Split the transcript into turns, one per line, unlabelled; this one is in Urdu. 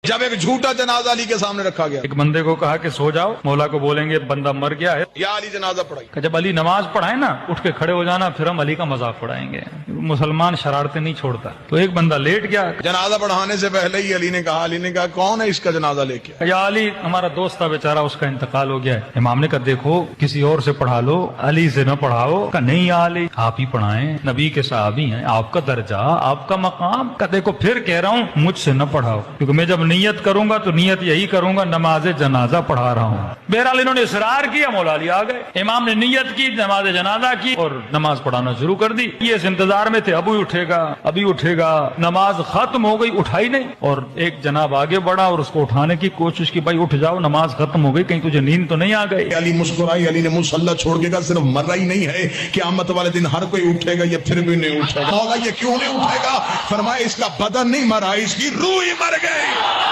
جب ایک جھوٹا جنازہ علی کے سامنے رکھا گیا,
ایک بندے کو کہا کہ سو جاؤ, مولا کو بولیں گے بندہ مر گیا ہے,
یا علی جنازہ پڑھائی.
کہ جب علی نماز پڑھائے نا اٹھ کے کھڑے ہو جانا, پھر ہم علی کا مذاق پڑھائیں گے. مسلمان شرارتیں نہیں چھوڑتا. تو ایک بندہ لیٹ گیا,
جنازہ پڑھانے سے پہلے ہی علی نے کہا کون ہے اس کا جنازہ لے کے؟
یا علی ہمارا دوست تھا بیچارہ, اس کا انتقال ہو گیا ہے. امام نے کہا دیکھو کسی اور سے پڑھا لو, علی سے نہ پڑھاؤ. کہا نہیں یا علی آپ ہی پڑھائیں, نبی کے صحابی ہیں, آپ کا درجہ, آپ کا مقام. کہا دیکھو پھر کہہ رہا ہوں مجھ سے نہ پڑھاؤ, کیونکہ میں جب نیت کروں گا تو نیت یہی کروں گا نماز جنازہ پڑھا رہا ہوں. بہرحال انہوں نے اصرار کیا, مولا علی آ گئے. امام نے نیت کی, نماز جنازہ کی اور نماز پڑھانا شروع کر دی. یہ اس انتظار میں تھے ابھی اٹھے گا, ابھی اٹھے گا. نماز ختم ہو گئی, اٹھائی نہیں. اور ایک جناب آگے بڑھا اور اس کو اٹھانے کی کوشش کی, بھائی اٹھ جاؤ نماز ختم ہو گئی, کہیں تجھے نیند تو نہیں آ گئی.
علی مسکرائی, علی نے مصلی چھوڑ کے کہا صرف مرا ہی نہیں ہے, قیامت والے دن ہر کوئی اٹھے گا, یہ پھر بھی نہیں اٹھے گا. مولا یہ کیوں نہیں اٹھے گا؟ فرمایا اس کا بدن نہیں مرا, اس کی روح ہی مر گئی.